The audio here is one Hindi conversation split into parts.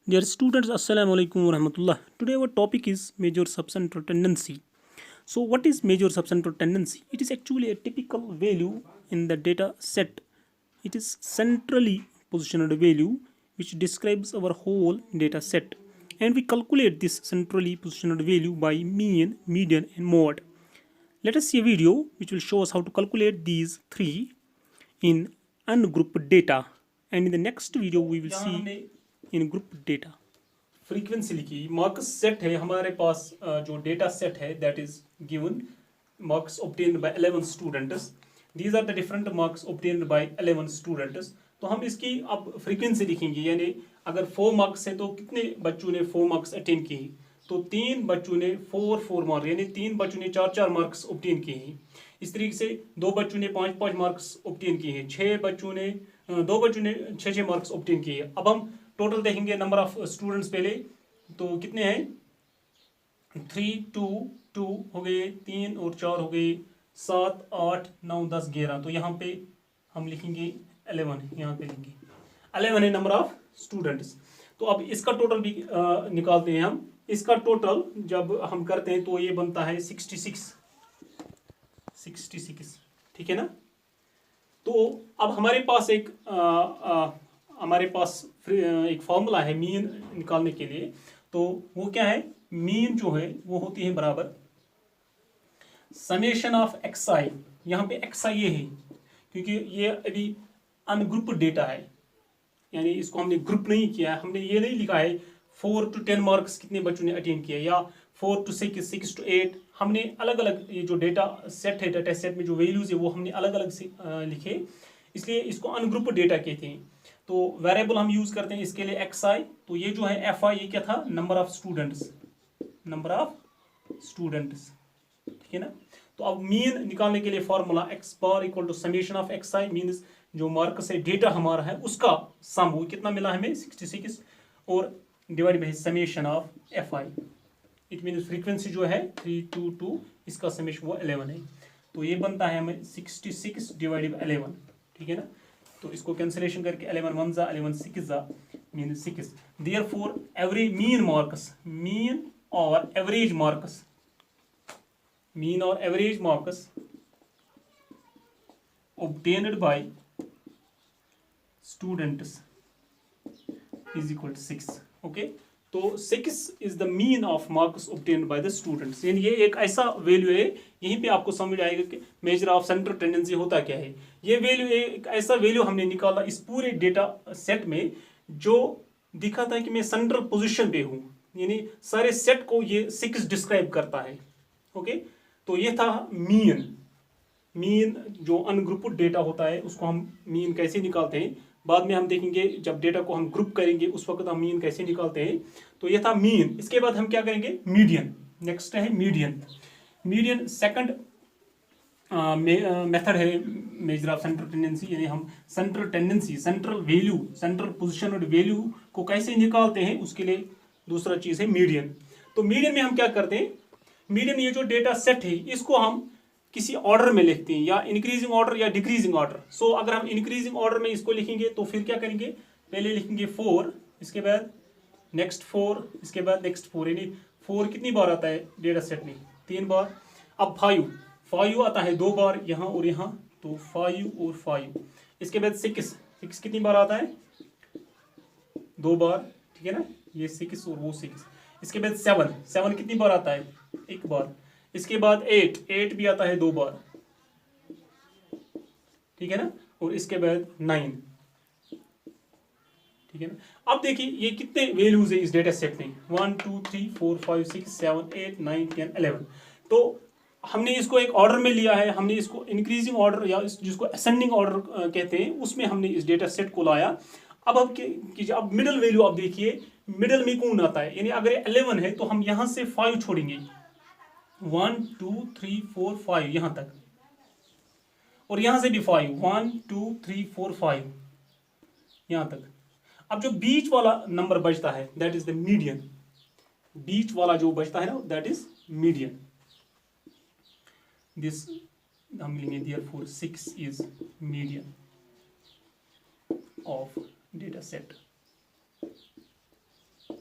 Dear students, Assalamu alaikum warahmatullah. Today our topic is major subcentral tendency. So what is major subcentral tendency? It is actually a typical value in the data set. It is centrally positioned value which describes our whole data set. And we calculate this centrally positioned value by mean, median and mode. Let us see a video which will show us how to calculate these three in ungrouped data. And in the next video we will see in grouped data. Frequency लिखी मार्क्स सेट है हमारे पास जो डेटा सेट है that is given marks obtained by 11 students these are the different marks obtained by 11 students. तो हम इसकी अब फ्रीक्वेंसी लिखेंगे यानी अगर 4 मार्क्स है तो कितने बच्चों ने 4 मार्क्स अटेंड किए, तो 3 बच्चों ने 4 मार्क्स यानी 3 बच्चों ने 4 मार्क्स ऑब्टेन किए हैं। इस तरीके से 2 बच्चों ने 5 मार्क्स ऑब्टेन किए हैं, 6 बच्चों ने 2 बच्चों ने 6 मार्क्स ऑब्टेन किए हैं। अब हम टोटल देखेंगे नंबर ऑफ स्टूडेंट्स पहले, तो कितने हैं 3 2 2 हो गए, 3 और 4 हो गए, 7 8 9 10 11। तो यहाँ पे हम लिखेंगे 11, यहाँ पे लिखेंगे 11 है नंबर ऑफ स्टूडेंट्स। तो अब इसका टोटल भी निकालते हैं हम। इसका टोटल जब हम करते हैं तो ये बनता है 66, ठीक है ना। तो अब हमारे पास एक एक फॉर्मूला है मीन निकालने के लिए। तो वो क्या है, मीन जो है वो होती है बराबर समेशन ऑफ एक्सआई। यहाँ पे एक्सआई ये है क्योंकि ये अभी अनग्रुप डेटा है, यानी इसको हमने ग्रुप नहीं किया है। हमने ये नहीं लिखा है 4 to 10 मार्क्स कितने बच्चों ने अटेंड किया या 4 to 6 6 to 8। हमने अलग अलग ये जो डेटा सेट है, डेटा सेट में जो वैल्यूज है वो हमने अलग अलग से लिखे, इसलिए इसको अनग्रुप डेटा कहते हैं। तो वेरिएबल हम यूज करते हैं इसके लिए एक्स आई। तो ये जो है एफ आई ये क्या था, नंबर ऑफ स्टूडेंट्स, ठीक है ना। तो अब मीन निकालने के लिए formula x bar equal to summation of x i means जो मार्क्स है डेटा हमारा है उसका सम, वो कितना मिला हमें 66 और divide by summation of F I. It means frequency जो है 322, इसका समेशन वो 11 है। तो ये बनता है हमें 66 डिवाइडेड बाय 11, ठीक है ना। तो इसको कैंसिलेशन करके 11 1 जा 11 6 जा mean 6। Therefore every mean marks, mean और एवरेज मार्क्स, मीन और average marks obtained by students is equal to 6। Okay, तो 6 is the mean of marks obtained by the students। यानी ये एक ऐसा वैल्यू है, यहीं पे आपको समझ आएगा कि मेजर ऑफ सेंट्रल टेंडेंसी होता क्या है। ये वैल्यू एक ऐसा वैल्यू हमने निकाला इस पूरे डेटा सेट में जो दिखाता है कि मैं सेंट्रल पोजीशन पे हूँ, यानी सारे सेट को ये 6 डिस्क्राइब करता है। ओके, तो ये था मीन जो अनग्रुप्ड डेटा होता है उसको हम मीन कैसे निकालते हैं बाद में हम देखेंगे। जब डेटा को हम ग्रुप करेंगे उस वक्त हम मीन कैसे निकालते हैं। तो ये था मीन। इसके बाद हम क्या करेंगे, मीडियन। नेक्स्ट है मीडियन सेकंड मेथड है मेजर ऑफ सेंट्रल टेंडेंसी, यानी हम central tendency, central value, central position और वैल्यू को कैसे निकालते हैं उसके लिए दूसरा चीज है मीडियन। तो मीडियन में हम क्या करते हैं, मीडियन ये जो डेटा सेट है इसको हम किसी ऑर्डर में लिखते हैं, या इंक्रीजिंग ऑर्डर या डिक्रीजिंग ऑर्डर। सो अगर हम इंक्रीजिंग ऑर्डर में इसको लिखेंगे तो फिर क्या करेंगे, पहले लिखेंगे 4, इसके बाद नेक्स्ट 4, इसके बाद नेक्स्ट 4, यानी 4 कितनी बार आता है डेटा सेट में, 3 बार। अब 5 आता है 2 बार यहाँ और यहाँ, तो 5 और 5। इसके बाद 6 कितनी बार आता है, 2 बार, ठीक है ना, ये 6 और वो 6। इसके बाद 7 कितनी बार आता है, 1 बार। इसके बाद 8 भी आता है 2 बार, ठीक है ना, और इसके बाद 9, ठीक है ना। अब देखिए ये कितने वैल्यूज है इस डेटा सेट में, 1 2 3 4 5 6 7 8 9 10 11। तो हमने इसको एक ऑर्डर में लिया है, हमने इसको इंक्रीजिंग ऑर्डर या जिसको असेंडिंग ऑर्डर कहते हैं उसमें हमने इस डेटा सेट को लाया। अब मिडिल वैल्यू आप देखिए, मिडिल में कौन आता है, यानी अगर 11 है तो हम यहां से 5 छोड़ेंगे, 1 2 3 4 5 यहां तक, और यहां से भी 5 1 2 3 4 5 यहां तक। अब जो बीच वाला नंबर बचता है दैट इज द मीडियन, बीच वाला जो बचता है ना दैट इज मीडियन। दिस हम लेंगे therefore 6 is median of data set.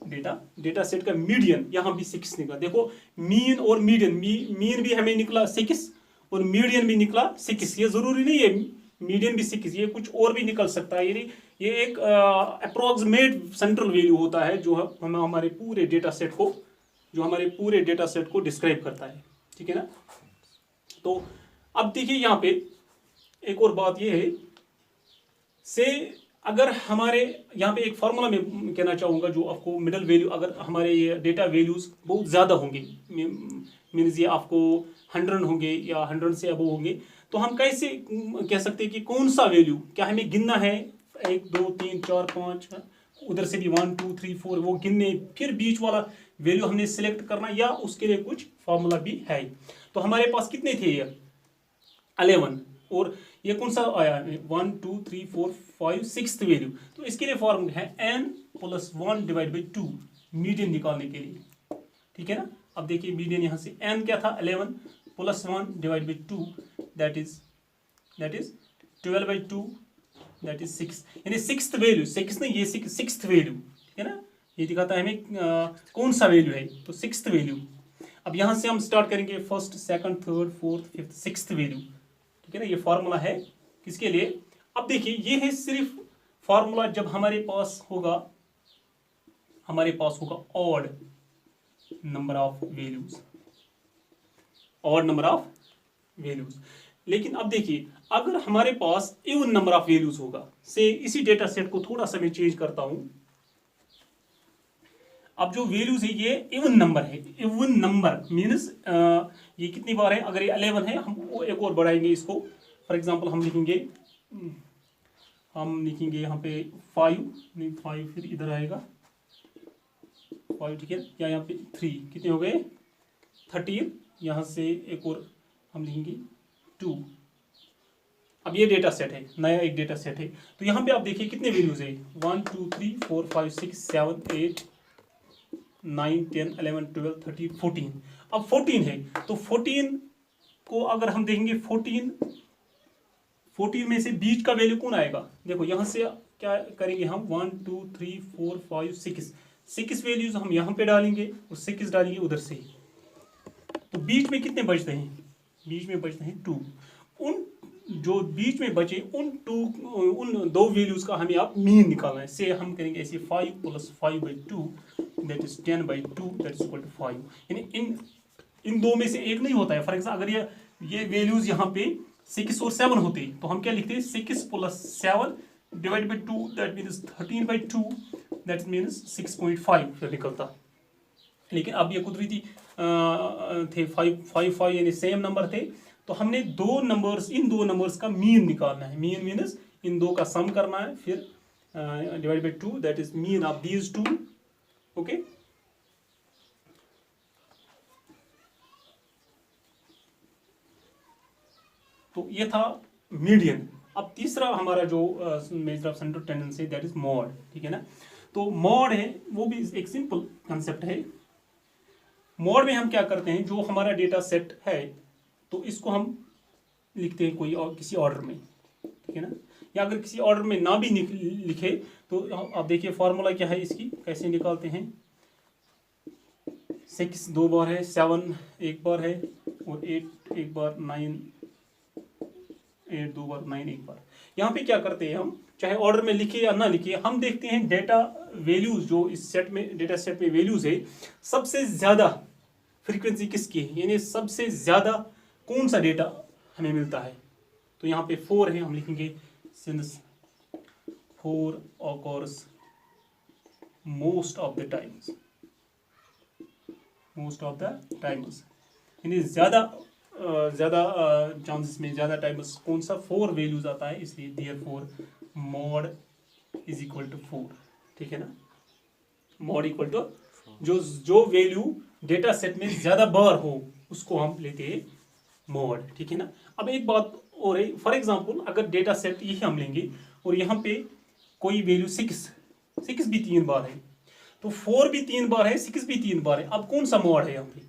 Data set का मीडियन यहाँ भी 6 निकला। देखो मीन और मीडियन, मीन भी हमें निकला 6 और मीडियन भी निकला 6। ये जरूरी नहीं है मीडियन भी 6, ये कुछ और भी निकल सकता है। यानी ये एक अप्रोक्सीमेट सेंट्रल वैल्यू होता है जो हम हमारे पूरे डेटा सेट को डिस्क्राइब करता है, ठीक है ना। तो अब देखिए यहाँ पे एक और बात ये है से, अगर हमारे यहाँ पे एक फार्मूला में कहना चाहूँगा जो आपको मिडल वैल्यू, अगर हमारे ये डेटा वैल्यूज बहुत ज़्यादा होंगे, मीन्स ये आपको 100 होंगे या 100 से अबव होंगे, तो हम कैसे कह सकते हैं कि कौन सा वैल्यू, क्या हमें गिनना है 1 2 3 4 5, उधर से भी 1 2 3 4 वो गिनने, फिर बीच वाला वैल्यू हमने सिलेक्ट करना, या उसके लिए कुछ फार्मूला भी है। तो हमारे पास कितने थे ये 11, और ये कौन सा आया 1 2 3 4 5 6th वैल्यू। तो इसके लिए फॉर्मूला है n + 1 / 2 मीडियन निकालने के लिए, ठीक है ना। अब देखिए मीडियन यहाँ से n क्या था 11 + 1 / 2 दैट इज 12/2 दैट इज 6, यानी 6th वैल्यू, 6 नहीं ये 6th वैल्यू, ठीक है ना। ये दिखाता है हमें कौन सा वैल्यू है, तो 6th वैल्यू। अब यहाँ से हम स्टार्ट करेंगे 1st 2nd 3rd 4th 5th 6th value, ठीक है ना। ये फार्मूला है किसके लिए। अब देखिए ये है सिर्फ फार्मूला जब हमारे पास होगा ऑड नंबर ऑफ वैल्यूज, लेकिन अब देखिए अगर हमारे पास इवन नंबर ऑफ वैल्यूज होगा, से इसी डेटा सेट को थोड़ा सा मैं चेंज करता हूं। अब जो वैल्यूज है ये इवन नंबर है, इवन नंबर मीन्स ये कितनी बार है, अगर ये 11 है हम वो एक और बढ़ाएंगे इसको। फॉर एग्जांपल हम लिखेंगे यहाँ पे 5 नहीं, 5 फिर इधर आएगा 5, ठीक है, या यहाँ पे 3, कितने हो गए 13, यहाँ से एक और हम लिखेंगे 2। अब ये डेटा सेट है, नया एक डेटा सेट है। तो यहाँ पे आप देखिए कितने वैल्यूज है 1 2 3 4 5 6 7 8 9 10 11 12 13 14। अब 14 है, तो 14 को अगर हम देखेंगे 14 में से बीच का वैल्यू कौन आएगा। देखो यहाँ से क्या करेंगे हम 1 2 3 4 5 6 वैल्यूज हम यहाँ पे डालेंगे और 6 डालेंगे उधर से। तो बीच में कितने बचते हैं, बीच में बचते हैं 2। उन जो बीच में बचे उन 2 वैल्यूज का हमें आप मीन निकालना है। से हम करेंगे ऐसे 5 + 5/2 that is 10/2 that is equal to 5। यानी इन दो में से एक नहीं होता है। फॉर एग्जाम्पल अगर ये वैल्यूज यहाँ पे 6 और 7 होते तो हम क्या लिखते हैं 6 + 7 / 2 दैट मीन्स 13/2 दैट मीन्स 6.5 फिर निकलता। लेकिन अब ये कुदरती थे 5 यानी सेम नंबर थे, तो हमने इन दो नंबर्स का मीन निकालना है। मीन मीन्स इन दो का सम करना है, फिर / 2 that is mean of these 2। Okay, तो ये था मीडियन। अब तीसरा हमारा जो measure of central tendency that is mod, ठीक है ना। तो मॉड है वो भी एक सिंपल कंसेप्ट है। मॉड में हम क्या करते हैं, जो हमारा डेटा सेट है तो इसको हम लिखते हैं कोई और किसी ऑर्डर में, ठीक है ना। या अगर किसी ऑर्डर में ना भी लिखे तो आप देखिए फार्मूला क्या है इसकी, कैसे निकालते हैं। 6 2 बार है, 7 एक बार है और 8 एक बार, 8 2 बार, 9 एक बार। यहाँ पे क्या करते हैं हम, चाहे ऑर्डर में लिखे या ना लिखे, हम देखते हैं डेटा वैल्यूज जो इस सेट में डेटा सेट में वैल्यूज है सबसे ज्यादा फ्रीक्वेंसी किसकी है, यानी सबसे ज्यादा कौन सा डेटा हमें मिलता है। तो यहाँ पे 4 है, हम लिखेंगे since 4 occurs most of the times, यानी ज़्यादा चांसेस में ज़्यादा टाइम्स कौन सा 4 वैल्यूज आता है, इसलिए therefore mod is equal to 4, ठीक है ना। mod इक्वल टू जो वैल्यू डेटा सेट में ज़्यादा बार हो उसको हम लेते हैं mod, ठीक है ना। अब एक बात और है, फॉर एग्जांपल अगर डेटा सेट यही हम लेंगे और यहाँ पे कोई वैल्यू 6 भी 3 बार है, तो 4 भी 3 बार है, 6 भी 3 बार है। अब कौन सा mod है यहाँ पे,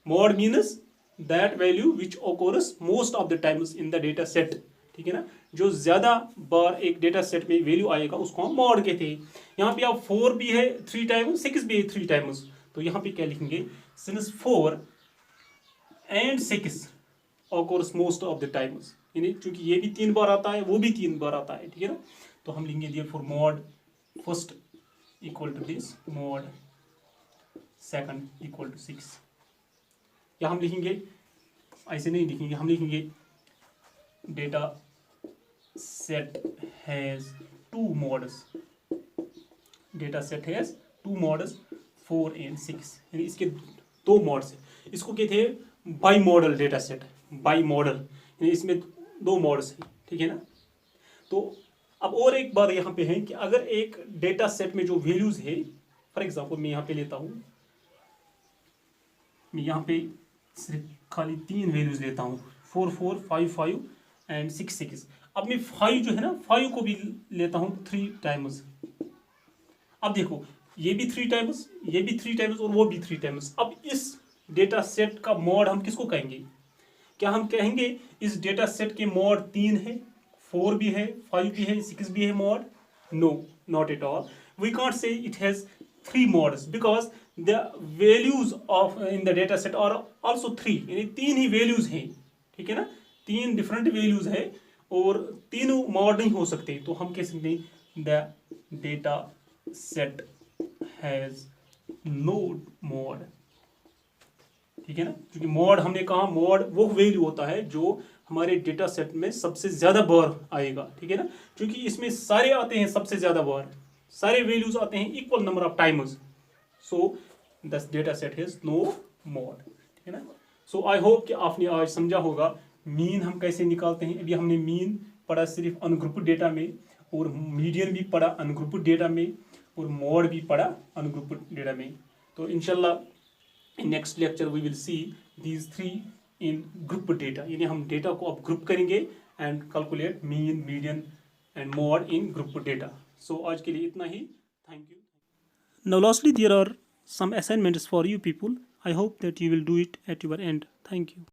mod means that value which occurs most of the times in the data set, ठीक है ना। जो ज़्यादा बार एक डेटा सेट में वैल्यू आएगा उसको हम मॉड कहते हैं। यहाँ पे आप 4 भी है 3 टाइम्स, 6 भी है 3 टाइम्स, तो यहाँ पे क्या लिखेंगे, since 4 and 6 occurs most of the times, यानी चूंकि ये भी 3 बार आता है वो भी 3 बार आता है, ठीक है ना। तो हम लिखेंगे therefore mode first equal to this, mode second equal to 6, या हम लिखेंगे ऐसे नहीं लिखेंगे, हम लिखेंगे data set has 2 modes, data set has 2 modes 4 and 6, यानी इसके 2 मॉड्स हैं। इसको कहते हैं bimodal data set, bimodal यानी इसमें 2 मॉड्स हैं, ठीक है ना। तो अब और एक बात यहाँ पे है कि अगर एक डेटा सेट में जो वैल्यूज है, फॉर एग्जांपल मैं यहाँ पे लेता हूँ, मैं यहाँ पे सिर्फ खाली 3 वैल्यूज लेता हूँ, 4 4 5 5 एंड 6 6। अब मैं 5 जो है ना 5 को भी लेता हूँ 3 टाइम्स। अब देखो ये भी 3 टाइम्स, ये भी 3 टाइम्स और वो भी 3 टाइम्स। अब इस डेटा सेट का मॉड हम किसको कहेंगे? क्या हम कहेंगे इस डेटा सेट के मॉड 3 है, 4 भी है, 5 भी है, 6 भी है mode? No, not at all. We can't say it has 3 mods because the values of in the data set are also 3, यानी 3 ही वैल्यूज हैं, ठीक है ना, 3 डिफरेंट वैल्यूज है और तीनों मॉड नहीं हो सकते। तो हम कह सकते हैं the data set has no mode, ठीक है ना, क्योंकि मॉड हमने कहा मॉड वो वैल्यू होता है जो हमारे डेटा सेट में सबसे ज्यादा बार आएगा, ठीक है ना, क्योंकि इसमें सारे आते हैं सबसे ज्यादा बार, सारे वैल्यूज आते हैं equal number of times, so this data set has no mode, ठीक है ना। सो आई होप कि आपने आज समझा होगा मीन हम कैसे निकालते हैं। अभी हमने मीन पढ़ा सिर्फ अनग्रुप्ड डेटा में, और मीडियन भी पढ़ा अनग्रुप्ड डेटा में, और मॉड भी पढ़ा अनग्रुप्ड डेटा में। तो इंशाल्लाह in next lecture we will see these 3 in group data, यानी हम डेटा को अब ग्रुप करेंगे and calculate mean, median and mode in group data. So आज के लिए इतना ही, thank you. Now lastly there are some assignments for you people. I hope that you will do it at your end. Thank you.